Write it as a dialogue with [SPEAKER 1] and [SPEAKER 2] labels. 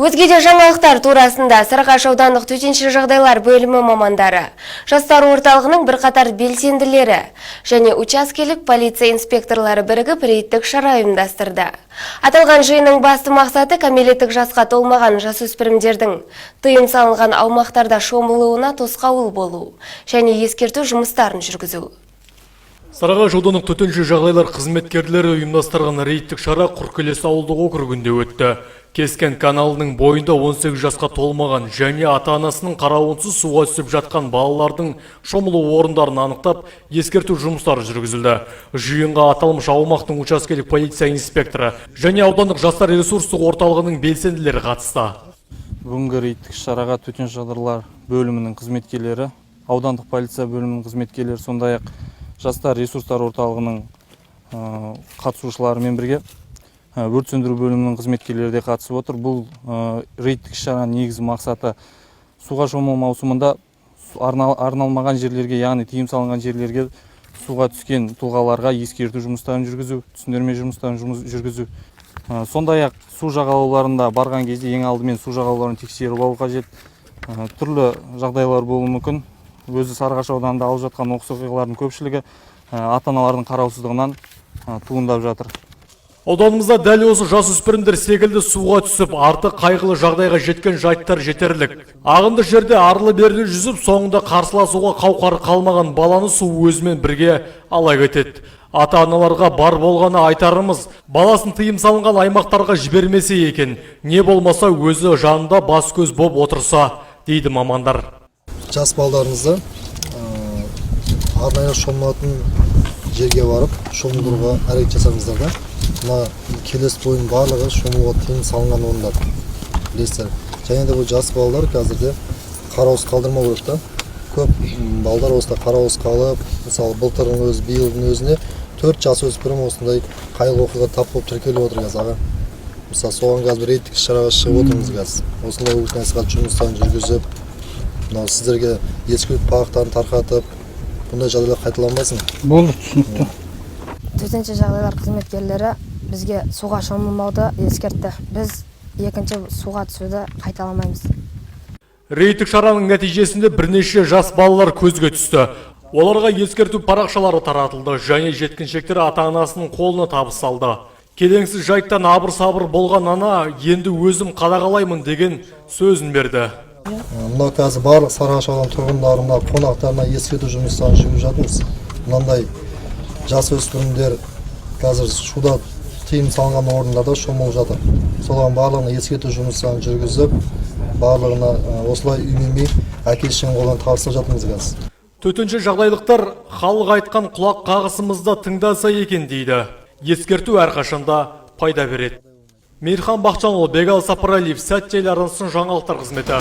[SPEAKER 1] Өзге де жаңалықтар турасында Сарыағаш аудандық төтенше жағдайлар бөлімі мамандары, жастар орталығының бірқатар белсенділері және учаскелік полиция инспекторлары бірігіп рейдтік шара ұйымдастырды. Аталған жиынның басты мақсаты кәмелеттік жасқа толмаған жасөспірімдердің тыйым салынған аумақтарда шомылуына тосқауыл болу және ескерту жұмыстарын жүргізу.
[SPEAKER 2] Сарыағаш аудандық төтенше жағдайлар қызметкерлері ұйымдастырған рейдтік шара Құркелес ауылдық округінде өтті. Кескен каналының бойында 18 жасқа толмаған және ата-анасының қарауынсыз суға түсіп жатқан балалардың шомылу орындарын анықтап, ескерту жұмыстары жүргізілді. Жиынға аталмыш аумақтың учаскелік полиция инспекторы және аудандық жастар ресурстық орталығының белсенділері қатысты.
[SPEAKER 3] Бүгінгі рейдтік шараға төтенше жағдайлар бөлімінің қызметкерлері, аудандық полиция бөлімінің қызметкерлері, сондай-ақ жастар ресурстар орталығының қатысушыларымен бірге өрт сөндіру бөлімінің қызметкерлері де қатысып отыр. Бұл рейдтік шараның негізгі мақсаты суға шомылу маусымында арналмаған жерлерге, яғни тыйым салынған жерлерге суға түскен тұлғаларға ескерту жұмыстарын жүргізу, түсіндірме жұмыстарын жүргізу. Сондай-ақ су жағалауларында барған кезде ең алдымен су жағалауларын тексеріп алу қажет. Түрлі жағдайлар болуы мүмкін. Өзі Сарыағаш ауданында алып жатқан оқыс оқиғалардың көпшілігі ата-аналардың қараусыздығынан туындап жатыр.
[SPEAKER 2] Ауданымызда дәл осы жасөспірімдер секілді суға түсіп, артық қайғылы жағдайға жеткен жайттар жетерлік. Ағынды жерде арлы-берлі жүзіп, соңында қарсыласуға қауқары қалмаған баланы су өзімен бірге ала кетеді. Ата-аналарға бар болғаны айтарымыз, баласын тыйым салынған аймақтарға жібермесе екен, не болмаса өзі жанында бас көз боп отырса, дейді мамандар.
[SPEAKER 4] Жас балдарыңызды арнайы шомылатын жерге барып, шомылдыруға әрекет жасаңыздар да. Мына келес бойын барлығы шомылуға тыйым салынған орындар, білесіздер. Және де бұл жас балалар қазірде қараусыз қалдырмау керек та. Көп балдар осында қараусыз қалып, мысалы былтырдың өзі, биылдың өзіне 4 жасөспірім осындай қайғылы оқиға тап болып тіркеліп отыр қазір аға. Мысалы соған қазір рейдтік шараға шығып отырмыз қазір. Осындай үгіт насихат жұмыстарын жүргізіп, мынау сіздерге ескерту парақтарын тарқатып, бұндай жағдайлар қайталанбасын.
[SPEAKER 3] Болды, түсінікті.
[SPEAKER 5] Төтенше жағдайлар қызметкерлері бізге суға шомылмауды ескертті. Біз екінші суға түсуді қайталамаймыз.
[SPEAKER 2] Рейдтік шараның нәтижесінде бірнеше жас балалар көзге түсті. Оларға ескерту парақшалары таратылды және жеткіншектер ата-анасының қолына табысталды. Келеңсіз жайттан абыр-сабыр болған ана енді өзім қадағалаймын деген сөзін берді.
[SPEAKER 4] Мына қазір барлық Сарыағаш ауданы тұрғындарына, қонақтарына ескерту жұмыстарын жүргізіп жатырмыз. Мынандай жасөспірімдер қазір суда тыйым салынған орындарда шомылып жатыр. Солардың барлығына ескерту жұмыстарын жүргізіп, барлығына осылай үйменбей әке-шешенің қолынан тапсырып жатырмыз қазір.
[SPEAKER 2] Төтенше жағдайлықтар халық айтқан құлақ қағысымызда тыңдаса екен дейді. Ескерту әрқашанда пайда береді. Мейірхан Бақчанұлы, Бегал Сапаралиев, Сәт телеарнасын жаңалықтар қызметі.